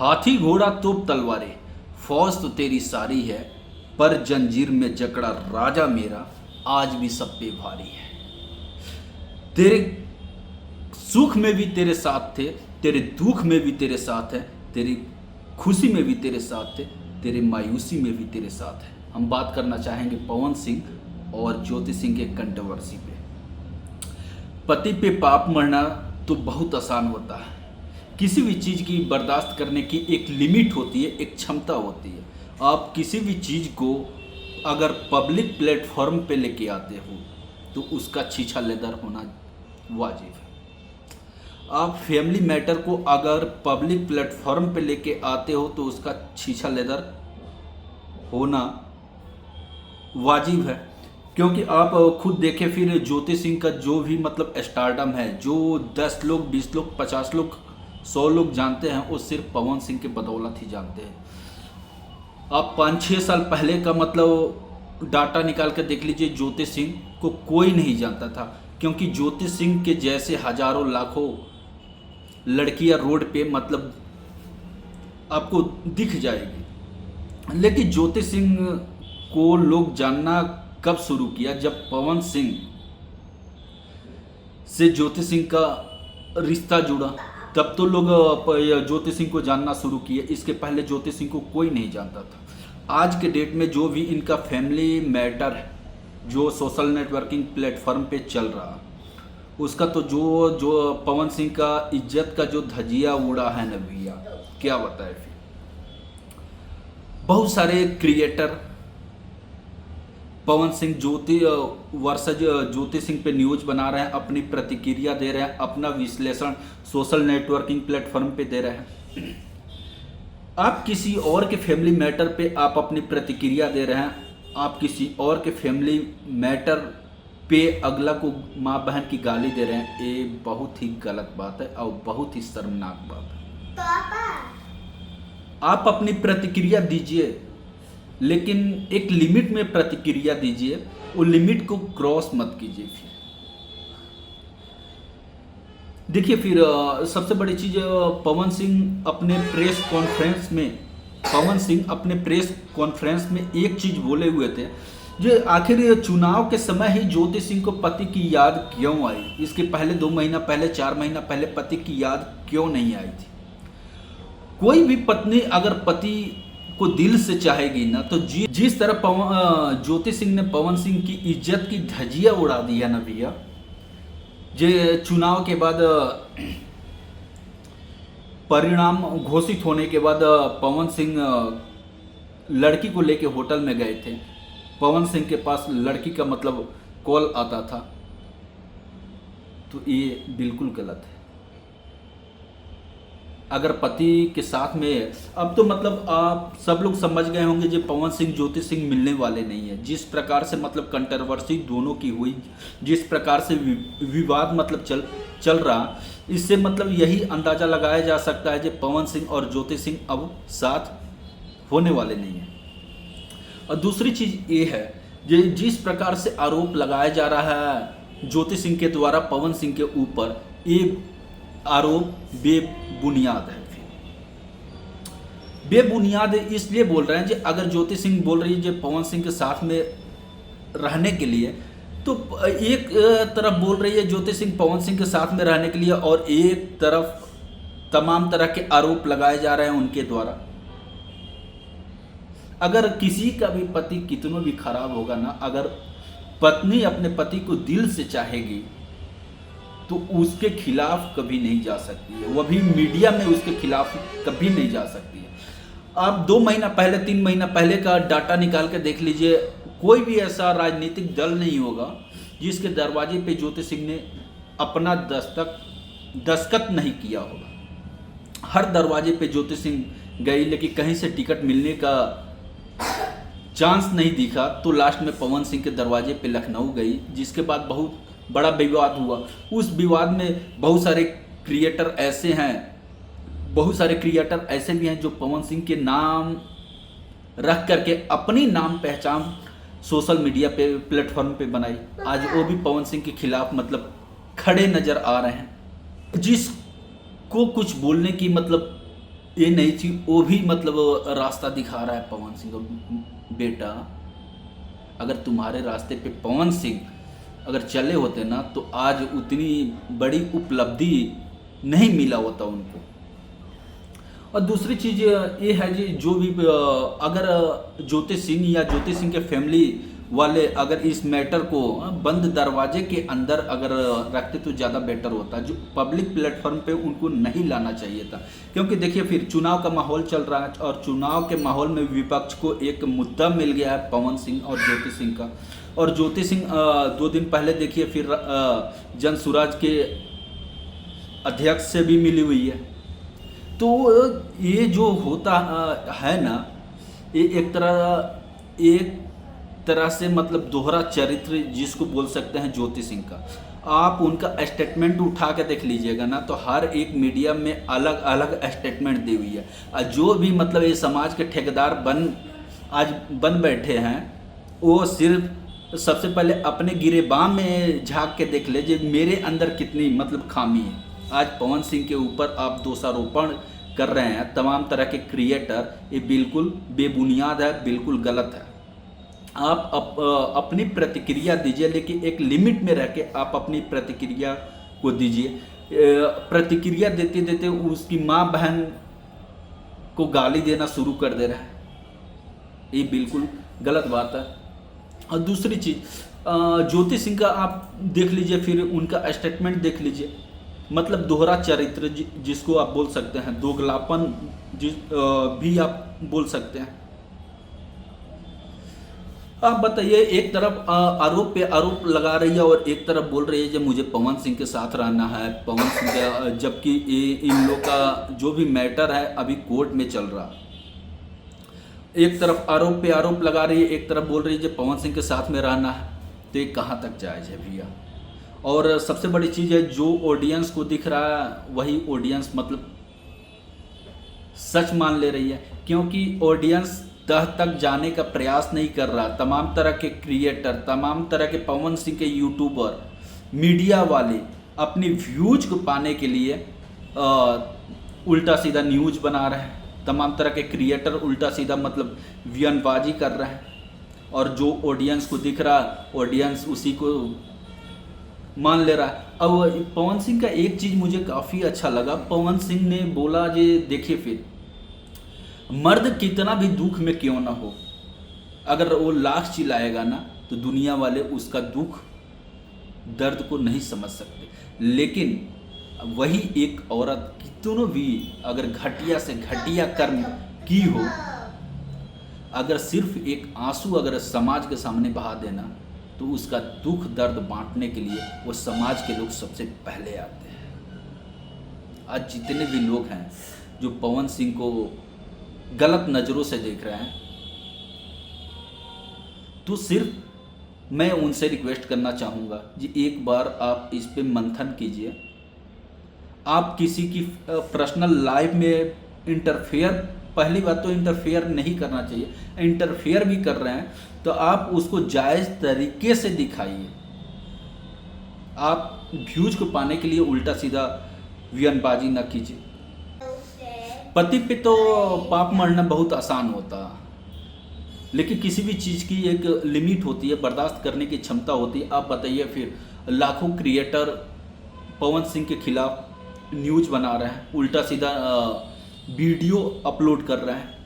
हाथी घोड़ा तोप तलवारें, फौज तो तेरी सारी है, पर जंजीर में जकड़ा राजा मेरा आज भी सब पे भारी है। तेरे सुख में भी तेरे साथ थे, तेरे दुख में भी तेरे साथ है, तेरी खुशी में भी तेरे साथ थे, तेरे मायूसी में भी तेरे साथ है। हम बात करना चाहेंगे पवन सिंह और ज्योति सिंह के कंट्रोवर्सी पे। पति पे पाप मरना तो बहुत आसान होता है। किसी भी चीज़ की बर्दाश्त करने की एक लिमिट होती है, एक क्षमता होती है। आप किसी भी चीज़ को अगर पब्लिक प्लेटफॉर्म पे लेके आते हो तो उसका छीछा लेदर होना वाजिब है। आप फैमिली मैटर को अगर पब्लिक प्लेटफॉर्म पे लेके आते हो तो उसका छीछा लेदर होना वाजिब है। क्योंकि आप खुद देखें, फिर ज्योति सिंह का जो भी मतलब स्टारडम है, जो 10 लोग 20 लोग 50 लोग 100 लोग जानते हैं, वो सिर्फ पवन सिंह के बदौलत ही जानते हैं। आप 5-6 साल पहले का मतलब डाटा निकाल कर देख लीजिए, ज्योति सिंह को कोई नहीं जानता था। क्योंकि ज्योति सिंह के जैसे हजारों लाखों लड़कियां रोड पे मतलब आपको दिख जाएगी। लेकिन ज्योति सिंह को लोग जानना कब शुरू किया? जब पवन सिंह से ज्योति सिंह का रिश्ता जुड़ा, तब तो लोग ज्योति सिंह को जानना शुरू किए। इसके पहले ज्योति सिंह को कोई नहीं जानता था। आज के डेट में जो भी इनका फैमिली मैटर है, जो सोशल नेटवर्किंग प्लेटफॉर्म पे चल रहा, उसका तो जो पवन सिंह का इज्जत का जो धजिया उड़ा है ना भैया, क्या बताए। फिर बहुत सारे क्रिएटर पवन सिंह वर्सेज ज्योति सिंह पे न्यूज बना रहे हैं, अपनी प्रतिक्रिया दे रहे हैं, अपना विश्लेषण सोशल नेटवर्किंग प्लेटफॉर्म पे दे रहे हैं। आप किसी और के फैमिली मैटर पे आप अपनी प्रतिक्रिया दे रहे हैं, आप किसी और के फैमिली मैटर पे अगला को माँ बहन की गाली दे रहे हैं। ये बहुत ही गलत बात है और बहुत ही शर्मनाक बात है। आप अपनी प्रतिक्रिया दीजिए, लेकिन एक लिमिट में प्रतिक्रिया दीजिए, वो लिमिट को क्रॉस मत कीजिए। फिर देखिए, फिर सबसे बड़ी चीज़, पवन सिंह अपने प्रेस कॉन्फ्रेंस में एक चीज़ बोले हुए थे, जो आखिर चुनाव के समय ही ज्योति सिंह को पति की याद क्यों आई? इसके पहले 2 महीना पहले, 4 महीना पहले पति की याद क्यों नहीं आई थी? कोई भी पत्नी अगर पति को दिल से चाहेगी ना, तो जिस तरह ज्योति सिंह ने पवन सिंह की इज्जत की धजिया उड़ा दी है ना भैया, जे चुनाव के बाद परिणाम घोषित होने के बाद पवन सिंह लड़की को लेके होटल में गए थे। पवन सिंह के पास लड़की का मतलब कॉल आता था, तो ये बिल्कुल गलत है। अगर पति के साथ में, अब तो मतलब आप सब लोग समझ गए होंगे, जो पवन सिंह ज्योति सिंह मिलने वाले नहीं है। जिस प्रकार से मतलब कंट्रोवर्सी दोनों की हुई, जिस प्रकार से विवाद मतलब चल रहा, इससे मतलब यही अंदाज़ा लगाया जा सकता है कि पवन सिंह और ज्योति सिंह अब साथ होने वाले नहीं हैं। और दूसरी चीज़ ये है, जिस प्रकार से आरोप लगाया जा रहा है ज्योति सिंह के द्वारा पवन सिंह के ऊपर, ये आरोप बेबुनियाद है। बेबुनियाद इसलिए बोल रहे हैं कि अगर ज्योति सिंह बोल रही है कि पवन सिंह के साथ में रहने के लिए, तो एक तरफ बोल रही है ज्योति सिंह पवन सिंह के साथ में रहने के लिए, और एक तरफ तमाम तरह के आरोप लगाए जा रहे हैं उनके द्वारा। अगर किसी का भी पति कितना भी खराब होगा ना, अगर पत्नी अपने पति को दिल से चाहेगी तो उसके खिलाफ कभी नहीं जा सकती है, वह भी मीडिया में उसके खिलाफ कभी नहीं जा सकती है। आप 2 महीना पहले, 3 महीना पहले का डाटा निकाल के देख लीजिए, कोई भी ऐसा राजनीतिक दल नहीं होगा जिसके दरवाजे पे ज्योति सिंह ने अपना दस्तखत नहीं किया होगा। हर दरवाजे पे ज्योति सिंह गई, लेकिन कहीं से टिकट मिलने का चांस नहीं दिखा, तो लास्ट में पवन सिंह के दरवाजे पे लखनऊ गई, जिसके बाद बहुत बड़ा विवाद हुआ। उस विवाद में बहुत सारे क्रिएटर ऐसे भी हैं जो पवन सिंह के नाम रख करके अपनी नाम पहचान सोशल मीडिया पे प्लेटफॉर्म पे बनाई। आज वो भी पवन सिंह के खिलाफ मतलब खड़े नजर आ रहे हैं। जिसको कुछ बोलने की मतलब ये नहीं थी, वो भी मतलब रास्ता दिखा रहा है पवन सिंह को। बेटा, अगर तुम्हारे रास्ते पे पवन सिंह अगर चले होते ना तो आज उतनी बड़ी उपलब्धि नहीं मिला होता उनको। और दूसरी चीज़ ये है जी, जो भी अगर ज्योति सिंह या ज्योति सिंह के फैमिली वाले अगर इस मैटर को बंद दरवाजे के अंदर अगर रखते तो ज़्यादा बेटर होता। जो पब्लिक प्लेटफॉर्म पे उनको नहीं लाना चाहिए था, क्योंकि देखिए फिर चुनाव का माहौल चल रहा है और चुनाव के माहौल में विपक्ष को एक मुद्दा मिल गया है पवन सिंह और ज्योति सिंह का। और ज्योति सिंह 2 दिन पहले देखिए फिर जन सुराज के अध्यक्ष से भी मिली हुई है। तो ये जो होता है ना, ये एक तरह से मतलब दोहरा चरित्र जिसको बोल सकते हैं ज्योति सिंह का। आप उनका स्टेटमेंट उठा के देख लीजिएगा ना तो हर एक मीडिया में अलग अलग स्टेटमेंट दी हुई है। और जो भी मतलब ये समाज के ठेकेदार आज बन बैठे हैं, वो सिर्फ सबसे पहले अपने गिरेबान में झांक के देख ले मेरे अंदर कितनी मतलब खामी है। आज पवन सिंह के ऊपर आप दोषारोपण कर रहे हैं तमाम तरह के क्रिएटर, ये बिल्कुल बेबुनियाद है, बिल्कुल गलत है। आप अपनी प्रतिक्रिया दीजिए, लेकिन एक लिमिट में रह के आप अपनी प्रतिक्रिया को दीजिए। प्रतिक्रिया देते देते उसकी माँ बहन को गाली देना शुरू कर दे रहा है, ये बिल्कुल गलत बात है। और दूसरी चीज़, ज्योति सिंह का आप देख लीजिए, फिर उनका स्टेटमेंट देख लीजिए, मतलब दोहरा चरित्र जिसको आप बोल सकते हैं, दोगलापन भी आप बोल सकते हैं। आप बताइए, एक तरफ आरोप पे आरोप लगा रही है और एक तरफ बोल रही है कि मुझे पवन सिंह के साथ रहना है, पवन सिंह का, जबकि इन लोग का जो भी मैटर है अभी कोर्ट में चल रहा। एक तरफ आरोप पे आरोप लगा रही है, एक तरफ बोल रही है कि पवन सिंह के साथ में रहना है, तो ये कहाँ तक जायज़ है भैया। और सबसे बड़ी चीज़ है, जो ऑडियंस को दिख रहा है वही ऑडियंस मतलब सच मान ले रही है, क्योंकि ऑडियंस तह तक जाने का प्रयास नहीं कर रहा। तमाम तरह के क्रिएटर, तमाम तरह के पवन सिंह के यूट्यूबर, मीडिया वाले अपनी व्यूज को पाने के लिए उल्टा सीधा न्यूज बना रहे हैं। तमाम तरह के क्रिएटर उल्टा सीधा मतलब बयानबाजी कर रहे हैं, और जो ऑडियंस को दिख रहा ऑडियंस उसी को मान ले रहा है। अब पवन सिंह का एक चीज़ मुझे काफ़ी अच्छा लगा, पवन सिंह ने बोला जे देखिए फिर मर्द कितना भी दुख में क्यों ना हो, अगर वो लाख चिल्लाएगा ना तो दुनिया वाले उसका दुख दर्द को नहीं समझ सकते। लेकिन वही एक औरत कितनों भी अगर घटिया से घटिया कर्म की हो, अगर सिर्फ एक आंसू अगर समाज के सामने बहा देना तो उसका दुख दर्द बांटने के लिए वो समाज के लोग सबसे पहले आते हैं। आज जितने भी लोग हैं जो पवन सिंह को गलत नज़रों से देख रहे हैं, तो सिर्फ मैं उनसे रिक्वेस्ट करना चाहूँगा कि एक बार आप इस पे मंथन कीजिए। आप किसी की पर्सनल लाइफ में इंटरफेयर, पहली बात तो इंटरफेयर नहीं करना चाहिए, इंटरफेयर भी कर रहे हैं तो आप उसको जायज़ तरीके से दिखाइए। आप व्यूज को पाने के लिए उल्टा सीधा बयानबाजी ना कीजिए। पति पे तो पाप मरना बहुत आसान होता, लेकिन किसी भी चीज़ की एक लिमिट होती है, बर्दाश्त करने की क्षमता होती है। आप बताइए, फिर लाखों क्रिएटर पवन सिंह के खिलाफ न्यूज बना रहे हैं, उल्टा सीधा वीडियो अपलोड कर रहे हैं।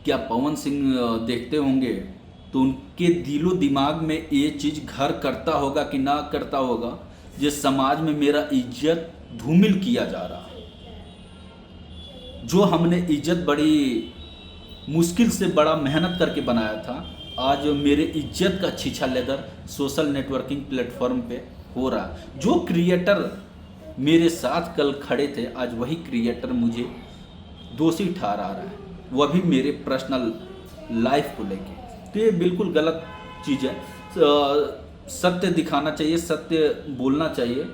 क्या पवन सिंह देखते होंगे तो उनके दिलो दिमाग में ये चीज़ घर करता होगा कि ना करता होगा, जिस समाज में मेरा इज्जत धूमिल किया जा रहा है, जो हमने इज्जत बड़ी मुश्किल से बड़ा मेहनत करके बनाया था, आज मेरे इज्जत का छीछा लेदर सोशल नेटवर्किंग प्लेटफॉर्म पे हो रहा। जो क्रिएटर मेरे साथ कल खड़े थे, आज वही क्रिएटर मुझे दोषी ठहरा रहा है, वह भी मेरे पर्सनल लाइफ को लेके। तो ये बिल्कुल गलत चीज़ है। सत्य दिखाना चाहिए, सत्य बोलना चाहिए।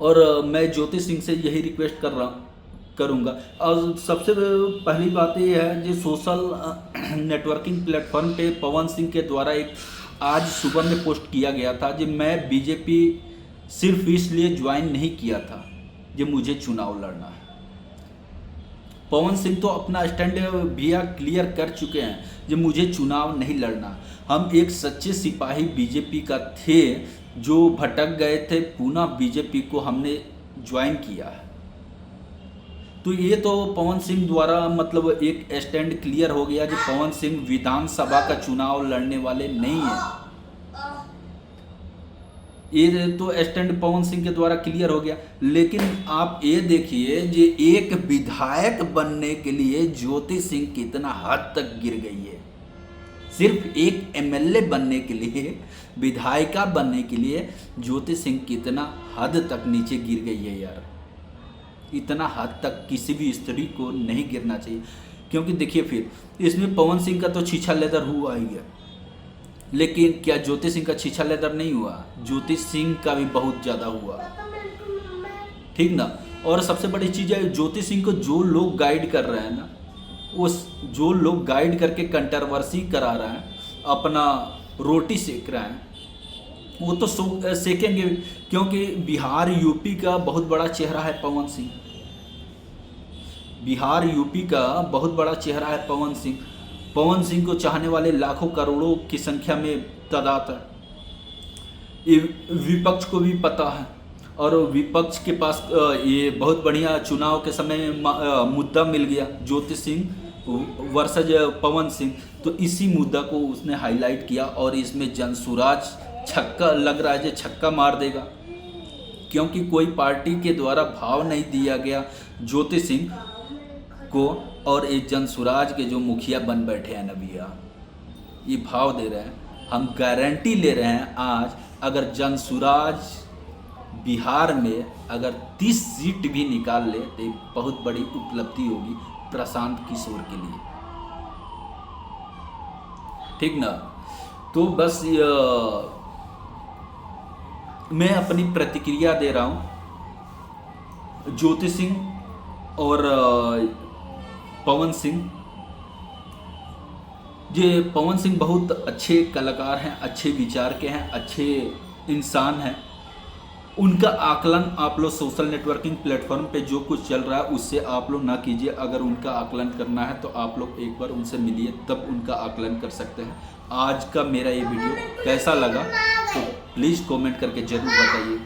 और मैं ज्योति सिंह से यही रिक्वेस्ट करूँगा। और सबसे पहली बात ये है, जो सोशल नेटवर्किंग प्लेटफॉर्म पे पवन सिंह के द्वारा एक आज सुबह में पोस्ट किया गया था कि मैं बीजेपी सिर्फ इसलिए ज्वाइन नहीं किया था कि मुझे चुनाव लड़ना है। पवन सिंह तो अपना स्टैंड भैया क्लियर कर चुके हैं कि मुझे चुनाव नहीं लड़ना। हम एक सच्चे सिपाही बीजेपी का थे जो भटक गए थे, पुनः बीजेपी को हमने ज्वाइन किया है। तो ये तो पवन सिंह द्वारा मतलब एक स्टैंड क्लियर हो गया कि पवन सिंह विधानसभा का चुनाव लड़ने वाले नहीं है। ये तो स्टैंड पवन सिंह के द्वारा क्लियर हो गया। लेकिन आप ये देखिए कि एक विधायक बनने के लिए ज्योति सिंह कितना हद तक गिर गई है। सिर्फ एक एमएलए बनने के लिए, विधायिका बनने के लिए ज्योति सिंह कितना हद तक नीचे गिर गई है यार। इतना हद तक किसी भी स्त्री को नहीं गिरना चाहिए। क्योंकि देखिए फिर इसमें पवन सिंह का तो छीछा लेदर हुआ ही है, लेकिन क्या ज्योति सिंह का छीछा लेदर नहीं हुआ? ज्योति सिंह का भी बहुत ज़्यादा हुआ, ठीक ना। और सबसे बड़ी चीज़ है, ज्योति सिंह को जो लोग गाइड कर रहे हैं ना, उस जो लोग गाइड करके कंट्रोवर्सी करा रहे हैं, अपना रोटी सेक रहे हैं, वो तो सेकेंगे। क्योंकि बिहार यूपी का बहुत बड़ा चेहरा है पवन सिंह। बिहार यूपी का बहुत बड़ा चेहरा है पवन सिंह। पवन सिंह को चाहने वाले लाखों करोड़ों की संख्या में तादाद है। ये विपक्ष को भी पता है, और विपक्ष के पास ये बहुत बढ़िया चुनाव के समय मुद्दा मिल गया, ज्योति सिंह वर्सेज पवन सिंह। तो इसी मुद्दा को उसने हाईलाइट किया और इसमें जनसुराज छक्का लग रहा है, जो छक्का मार देगा। क्योंकि कोई पार्टी के द्वारा भाव नहीं दिया गया ज्योति सिंह को, और एक जनसुराज के जो मुखिया बन बैठे हैं ना भैया, ये भाव दे रहे हैं। हम गारंटी ले रहे हैं, आज अगर जनसुराज बिहार में अगर 30 सीट भी निकाल ले तो बहुत बड़ी उपलब्धि होगी प्रशांत किशोर के लिए, ठीक ना। तो बस मैं अपनी प्रतिक्रिया दे रहा हूँ। ज्योति सिंह और पवन सिंह, ये पवन सिंह बहुत अच्छे कलाकार हैं, अच्छे विचार के हैं, अच्छे इंसान हैं। उनका आकलन आप लोग सोशल नेटवर्किंग प्लेटफॉर्म पे जो कुछ चल रहा है उससे आप लोग ना कीजिए। अगर उनका आकलन करना है तो आप लोग एक बार उनसे मिलिए, तब उनका आकलन कर सकते हैं। आज का मेरा ये वीडियो कैसा लगा तो प्लीज़ कमेंट करके ज़रूर बताइए।